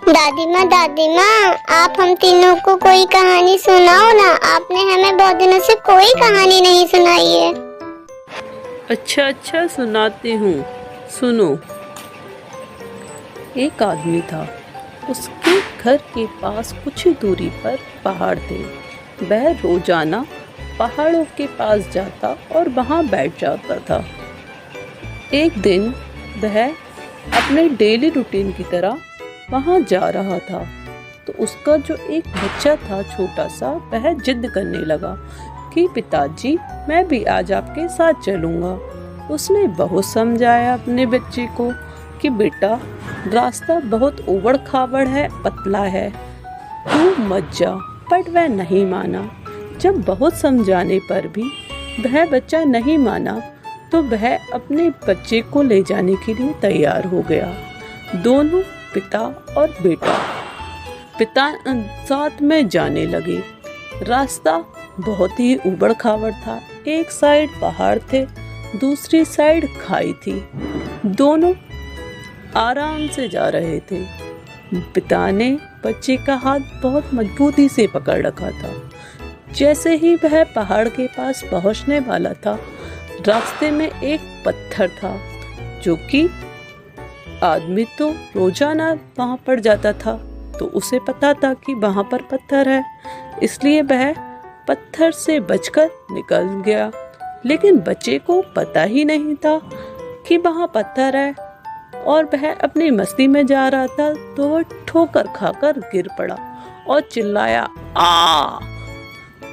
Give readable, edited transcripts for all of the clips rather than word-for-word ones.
दादी माँ, आप हम तीनों को कोई कहानी सुनाओ ना। आपने हमें बहुत दिनों से कोई कहानी नहीं सुनाई है। अच्छा सुनाती हूँ, सुनो। एक आदमी था, उसके घर के पास कुछ ही दूरी पर पहाड़ थे। वह रोजाना पहाड़ों के पास जाता और वहाँ बैठ जाता था। एक दिन वह अपने डेली रूटीन की तरह वहाँ जा रहा था, तो उसका जो एक बच्चा था छोटा सा, वह जिद करने लगा कि पिताजी मैं भी आज आपके साथ चलूँगा। उसने बहुत समझाया अपने बच्चे को कि बेटा रास्ता बहुत उबड़ खाबड़ है, पतला है, तू मत जा। पर वह नहीं माना। जब बहुत समझाने पर भी वह बच्चा नहीं माना, तो वह अपने बच्चे को ले जाने के लिए तैयार हो गया। दोनों पिता और पिता साथ में जाने लगे। रास्ता बहुत ही उबड़ खाबड़ था। एक साइड पहाड़ थे, दूसरी साइड खाई थी। दोनों आराम से जा रहे थे। पिता ने बच्चे का हाथ बहुत मजबूती से पकड़ रखा था। जैसे ही वह पहाड़ के पास पहुंचने वाला था, रास्ते में एक पत्थर था, जो कि आदमी तो रोजाना वहां पर जाता था, तो उसे पता था कि वहां पर पत्थर है, इसलिए वह पत्थर से बचकर निकल गया। लेकिन बच्चे को पता ही नहीं था कि वहां पत्थर है, और वह अपनी मस्ती में जा रहा था, तो वह ठोकर खाकर गिर पड़ा और चिल्लाया आ।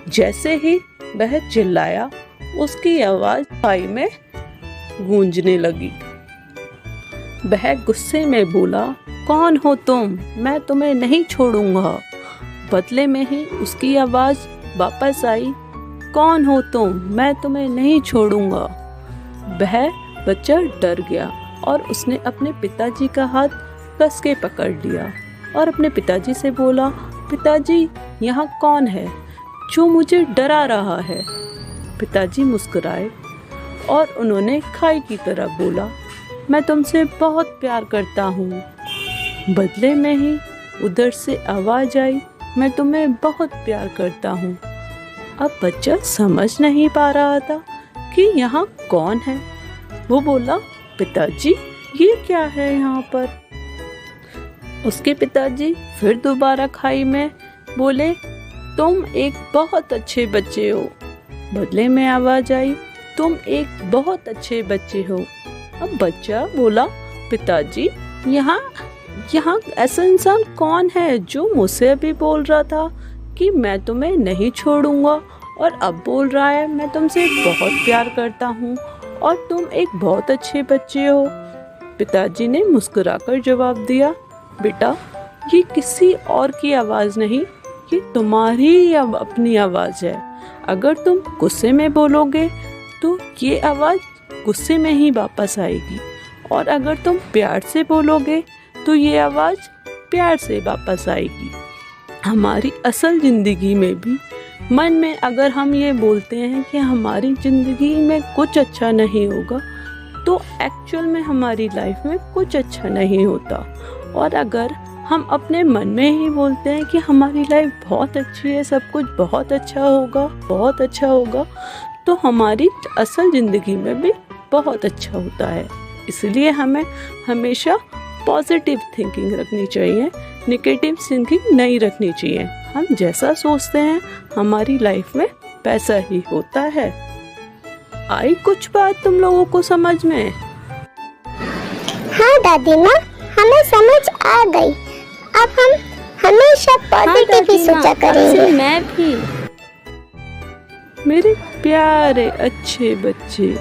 जैसे ही वह चिल्लाया, उसकी आवाज खाई में गूंजने लगी। वह गुस्से में बोला, कौन हो तुम? मैं तुम्हें नहीं छोड़ूंगा। बदले में ही उसकी आवाज वापस आई, कौन हो तुम? मैं तुम्हें नहीं छोड़ूंगा। वह बच्चा डर गया और उसने अपने पिताजी का हाथ कस के पकड़ लिया और अपने पिताजी से बोला, पिताजी यहाँ कौन है जो मुझे डरा रहा है? पिताजी मुस्कुराए और उन्होंने खाई की तरह बोला, मैं तुमसे बहुत प्यार करता हूँ। बदले में ही उधर से आवाज आई, मैं तुम्हें बहुत प्यार करता हूँ। अब बच्चा समझ नहीं पा रहा था कि यहाँ कौन है। वो बोला, पिताजी ये क्या है यहाँ पर? उसके पिताजी फिर दोबारा खाई में बोले, तुम एक बहुत अच्छे बच्चे हो। बदले में आवाज आई, तुम एक बहुत अच्छे बच्चे हो। अब बच्चा बोला, पिताजी यहाँ ऐसा इंसान कौन है जो मुझसे अभी बोल रहा था कि मैं तुम्हें नहीं छोड़ूंगा, और अब बोल रहा है मैं तुमसे बहुत प्यार करता हूँ और तुम एक बहुत अच्छे बच्चे हो। पिताजी ने मुस्कुराकर जवाब दिया, बेटा ये किसी और की आवाज़ नहीं, ये तुम्हारी अपनी आवाज़ है। अगर तुम गुस्से में बोलोगे तो ये आवाज़ गुस्से में ही वापस आएगी, और अगर तुम प्यार से बोलोगे तो ये आवाज़ प्यार से वापस आएगी। हमारी असल ज़िंदगी में भी मन में अगर हम ये बोलते हैं कि हमारी ज़िंदगी में कुछ अच्छा नहीं होगा, तो एक्चुअल में हमारी लाइफ में कुछ अच्छा नहीं होता। और अगर हम अपने मन में ही बोलते हैं कि हमारी लाइफ बहुत अच्छी है, सब कुछ बहुत अच्छा होगा, तो हमारी असल ज़िंदगी में भी बहुत अच्छा होता है। इसलिए हमें हमेशा पॉजिटिव थिंकिंग रखनी चाहिए, नेगेटिव थिंकिंग नहीं रखनी चाहिए। हम जैसा सोचते हैं हमारी लाइफ में वैसा ही होता है। आई कुछ बात तुम लोगों को समझ में? हाँ दादी माँ, हमें समझ आ गई। अब हम हमेशा पॉजिटिव ही सोचा करेंगे। मैं भी। मेरे प्यारे अच्छे बच्चे।